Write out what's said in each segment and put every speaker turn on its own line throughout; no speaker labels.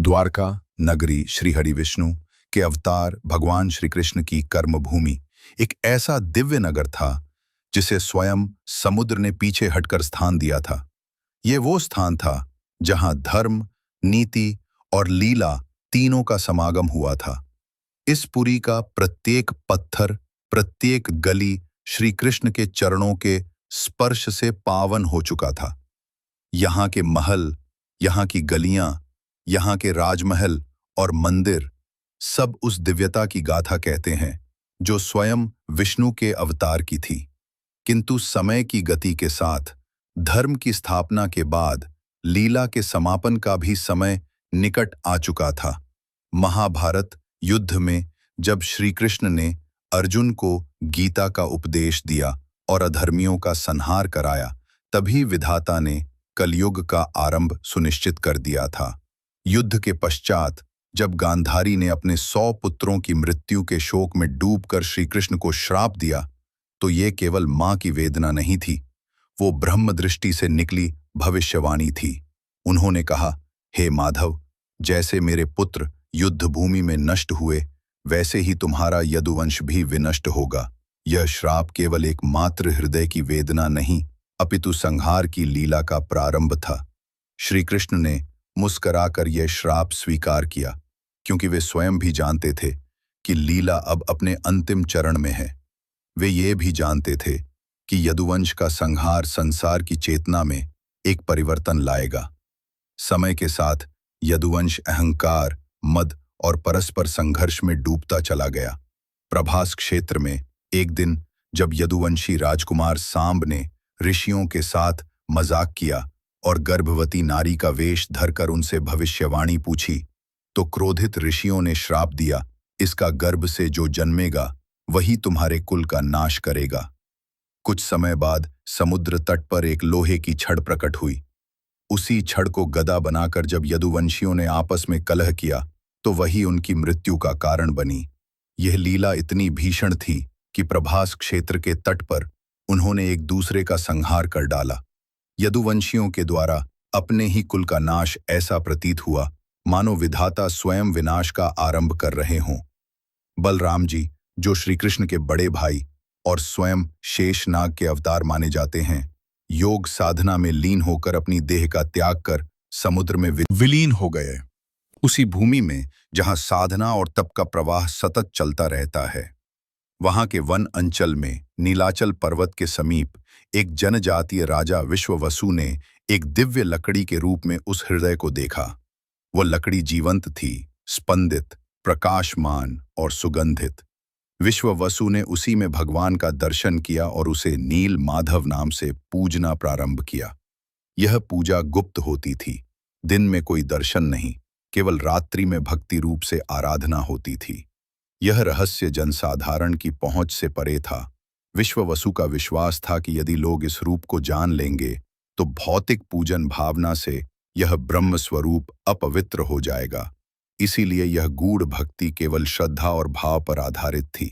द्वारका नगरी श्री हरि विष्णु के अवतार भगवान श्री कृष्ण की कर्मभूमि एक ऐसा दिव्य नगर था जिसे स्वयं समुद्र ने पीछे हटकर स्थान दिया था। ये वो स्थान था जहां धर्म, नीति और लीला तीनों का समागम हुआ था। इस पुरी का प्रत्येक पत्थर, प्रत्येक गली श्री कृष्ण के चरणों के स्पर्श से पावन हो चुका था। यहाँ के महल, यहाँ की गलियां, यहाँ के राजमहल और मंदिर सब उस दिव्यता की गाथा कहते हैं जो स्वयं विष्णु के अवतार की थी। किंतु समय की गति के साथ, धर्म की स्थापना के बाद लीला के समापन का भी समय निकट आ चुका था। महाभारत युद्ध में जब श्री कृष्ण ने अर्जुन को गीता का उपदेश दिया और अधर्मियों का संहार कराया, तभी विधाता ने कलयुग का आरंभ सुनिश्चित कर दिया था। युद्ध के पश्चात जब गांधारी ने अपने 100 पुत्रों की मृत्यु के शोक में डूबकर श्री कृष्ण को श्राप दिया, तो ये केवल मां की वेदना नहीं थी, वो ब्रह्म दृष्टि से निकली भविष्यवाणी थी। उन्होंने कहा, हे माधव, जैसे मेरे पुत्र युद्ध भूमि में नष्ट हुए, वैसे ही तुम्हारा यदुवंश भी विनष्ट होगा। यह श्राप केवल एक मात्र हृदय की वेदना नहीं, अपितु संहार की लीला का प्रारंभ था। श्री कृष्ण ने मुस्कराकर यह श्राप स्वीकार किया, क्योंकि वे स्वयं भी जानते थे कि लीला अब अपने अंतिम चरण में है। वे ये भी जानते थे कि यदुवंश का संहार संसार की चेतना में एक परिवर्तन लाएगा। समय के साथ यदुवंश अहंकार, मद और परस्पर संघर्ष में डूबता चला गया। प्रभास क्षेत्र में एक दिन जब यदुवंशी राजकुमार सांब ने ऋषियों के साथ मजाक किया और गर्भवती नारी का वेश धरकर उनसे भविष्यवाणी पूछी, तो क्रोधित ऋषियों ने श्राप दिया, इसका गर्भ से जो जन्मेगा वही तुम्हारे कुल का नाश करेगा। कुछ समय बाद समुद्र तट पर एक लोहे की छड़ प्रकट हुई। उसी छड़ को गदा बनाकर जब यदुवंशियों ने आपस में कलह किया, तो वही उनकी मृत्यु का कारण बनी। यह लीला इतनी भीषण थी कि प्रभास क्षेत्र के तट पर उन्होंने एक दूसरे का संहार कर डाला। यदुवंशियों के द्वारा अपने ही कुल का नाश ऐसा प्रतीत हुआ मानो विधाता स्वयं विनाश का आरंभ कर रहे हों। बलराम जी, जो श्री कृष्ण के बड़े भाई और स्वयं शेषनाग के अवतार माने जाते हैं, योग साधना में लीन होकर अपनी देह का त्याग कर समुद्र में विलीन हो गए। उसी भूमि में जहां साधना और तप का प्रवाह सतत चलता रहता है, वहां के वन अंचल में नीलाचल पर्वत के समीप एक जनजातीय राजा विश्ववसु ने एक दिव्य लकड़ी के रूप में उस हृदय को देखा। वो लकड़ी जीवंत थी, स्पंदित, प्रकाशमान और सुगंधित। विश्ववसु ने उसी में भगवान का दर्शन किया और उसे नील माधव नाम से पूजना प्रारंभ किया। यह पूजा गुप्त होती थी, दिन में कोई दर्शन नहीं, केवल रात्रि में भक्ति रूप से आराधना होती थी। यह रहस्य जनसाधारण की पहुंच से परे था। विश्ववसु का विश्वास था कि यदि लोग इस रूप को जान लेंगे तो भौतिक पूजन भावना से यह ब्रह्म स्वरूप अपवित्र हो जाएगा। इसीलिए यह गूढ़ भक्ति केवल श्रद्धा और भाव पर आधारित थी।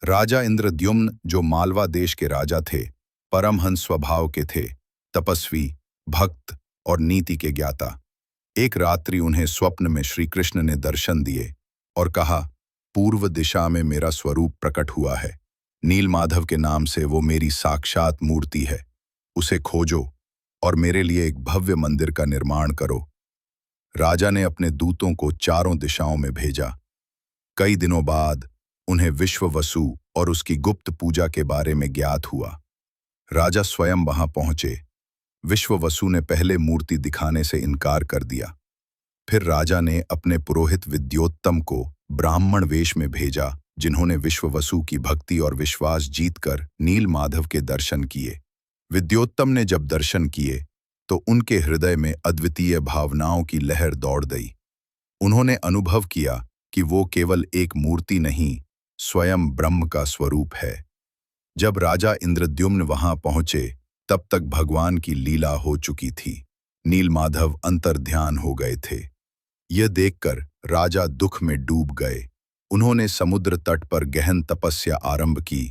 राजा इंद्रद्युम्न, जो मालवा देश के राजा थे, परमहंस स्वभाव के थे, तपस्वी, भक्त और नीति के ज्ञाता। एक रात्रि उन्हें स्वप्न में श्री कृष्ण ने दर्शन दिए और कहा, पूर्व दिशा में मेरा स्वरूप प्रकट हुआ है। नीलमाधव के नाम से वो मेरी साक्षात मूर्ति है। उसे खोजो और मेरे लिए एक भव्य मंदिर का निर्माण करो। राजा ने अपने दूतों को चारों दिशाओं में भेजा। कई दिनों बाद उन्हें विश्ववसु और उसकी गुप्त पूजा के बारे में ज्ञात हुआ। राजा स्वयं वहां पहुंचे। विश्ववसु ने पहले मूर्ति दिखाने से इनकार कर दिया। फिर राजा ने अपने पुरोहित विद्योत्तम को ब्राह्मण वेश में भेजा, जिन्होंने विश्ववसु की भक्ति और विश्वास जीतकर नीलमाधव के दर्शन किए। विद्योत्तम ने जब दर्शन किए तो उनके हृदय में अद्वितीय भावनाओं की लहर दौड़ गई। उन्होंने अनुभव किया कि वो केवल एक मूर्ति नहीं, स्वयं ब्रह्म का स्वरूप है। जब राजा इंद्रद्युम्न वहां पहुंचे, तब तक भगवान की लीला हो चुकी थी। नीलमाधव अंतर्ध्यान हो गए थे। यह देखकर राजा दुख में डूब गए। उन्होंने समुद्र तट पर गहन तपस्या आरंभ की,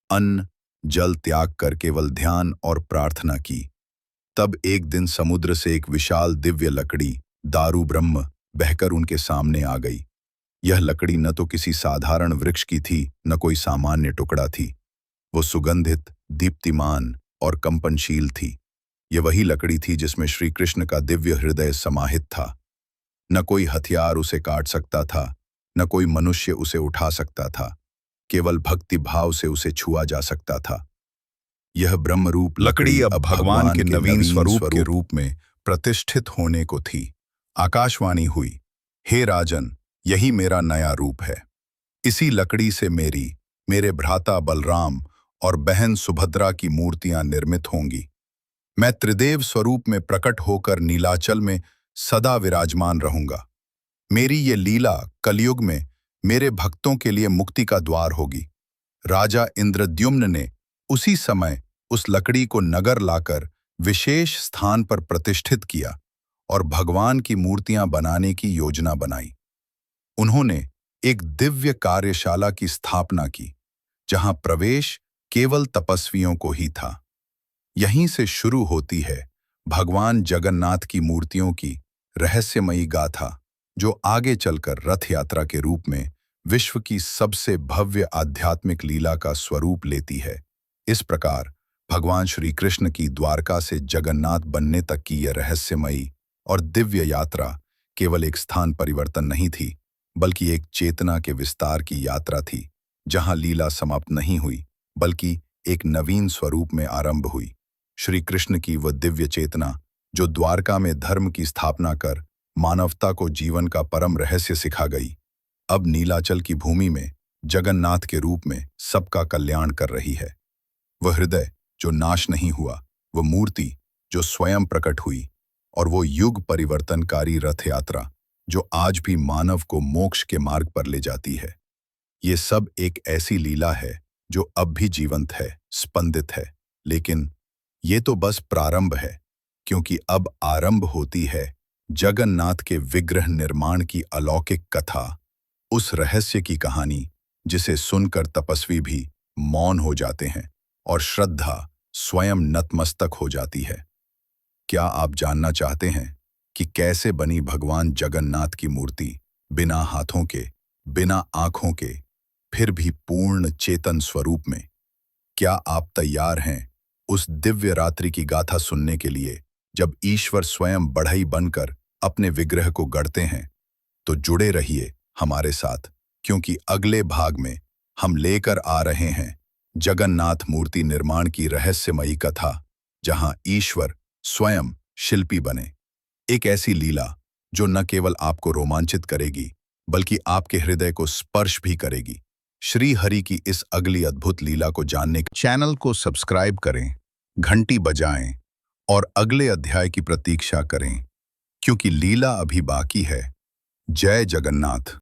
अन्न जल त्याग कर केवल ध्यान और प्रार्थना की। तब एक दिन समुद्र से एक विशाल दिव्य लकड़ी, दारू ब्रह्म, बहकर उनके सामने आ गई। यह लकड़ी न तो किसी साधारण वृक्ष की थी, न कोई सामान्य टुकड़ा थी। वो सुगंधित, दीप्तिमान और कंपनशील थी। ये वही लकड़ी थी जिसमें श्री कृष्ण का दिव्य हृदय समाहित था। न कोई हथियार उसे काट सकता था, न कोई मनुष्य उसे उठा सकता था। केवल भक्ति भाव से उसे छुआ जा सकता था। यह ब्रह्मरूप लकड़ी अब भगवान के नवीन स्वरूप के रूप में प्रतिष्ठित होने को थी। आकाशवाणी हुई, हे राजन, यही मेरा नया रूप है। इसी लकड़ी से मेरे भ्राता बलराम और बहन सुभद्रा की मूर्तियां निर्मित होंगी। मैं त्रिदेव स्वरूप में प्रकट होकर नीलाचल में सदा विराजमान रहूंगा। मेरी ये लीला कलयुग में मेरे भक्तों के लिए मुक्ति का द्वार होगी। राजा इंद्रद्युम्न ने उसी समय उस लकड़ी को नगर लाकर विशेष स्थान पर प्रतिष्ठित किया और भगवान की मूर्तियां बनाने की योजना बनाई। उन्होंने एक दिव्य कार्यशाला की स्थापना की, जहां प्रवेश केवल तपस्वियों को ही था। यहीं से शुरू होती है भगवान जगन्नाथ की मूर्तियों की रहस्यमयी गाथा, जो आगे चलकर रथ यात्रा के रूप में विश्व की सबसे भव्य आध्यात्मिक लीला का स्वरूप लेती है। इस प्रकार भगवान श्री कृष्ण की द्वारका से जगन्नाथ बनने तक की यह रहस्यमयी और दिव्य यात्रा केवल एक स्थान परिवर्तन नहीं थी, बल्कि एक चेतना के विस्तार की यात्रा थी, जहां लीला समाप्त नहीं हुई, बल्कि एक नवीन स्वरूप में आरंभ हुई। श्री कृष्ण की वह दिव्य चेतना जो द्वारका में धर्म की स्थापना कर मानवता को जीवन का परम रहस्य सिखा गई, अब नीलाचल की भूमि में जगन्नाथ के रूप में सबका कल्याण कर रही है। वह हृदय जो नाश नहीं हुआ, वह मूर्ति जो स्वयं प्रकट हुई, और वो युग परिवर्तनकारी रथ यात्रा जो आज भी मानव को मोक्ष के मार्ग पर ले जाती है। ये सब एक ऐसी लीला है जो अब भी जीवंत है, स्पंदित है, लेकिन ये तो बस प्रारंभ है, क्योंकि अब आरंभ होती है जगन्नाथ के विग्रह निर्माण की अलौकिक कथा, उस रहस्य की कहानी जिसे सुनकर तपस्वी भी मौन हो जाते हैं और श्रद्धा स्वयं नतमस्तक हो जाती है। क्या आप जानना चाहते हैं कि कैसे बनी भगवान जगन्नाथ की मूर्ति, बिना हाथों के, बिना आंखों के, फिर भी पूर्ण चेतन स्वरूप में? क्या आप तैयार हैं उस दिव्य रात्रि की गाथा सुनने के लिए, जब ईश्वर स्वयं बढ़ई बनकर अपने विग्रह को गढ़ते हैं? तो जुड़े रहिए हमारे साथ, क्योंकि अगले भाग में हम लेकर आ रहे हैं जगन्नाथ मूर्ति निर्माण की रहस्यमयी कथा, जहां ईश्वर स्वयं शिल्पी बने। एक ऐसी लीला जो न केवल आपको रोमांचित करेगी, बल्कि आपके हृदय को स्पर्श भी करेगी। श्री हरि की इस अगली अद्भुत लीला को जानने के चैनल को सब्सक्राइब करें, घंटी बजाएं और अगले अध्याय की प्रतीक्षा करें, क्योंकि लीला अभी बाकी है। जय जगन्नाथ।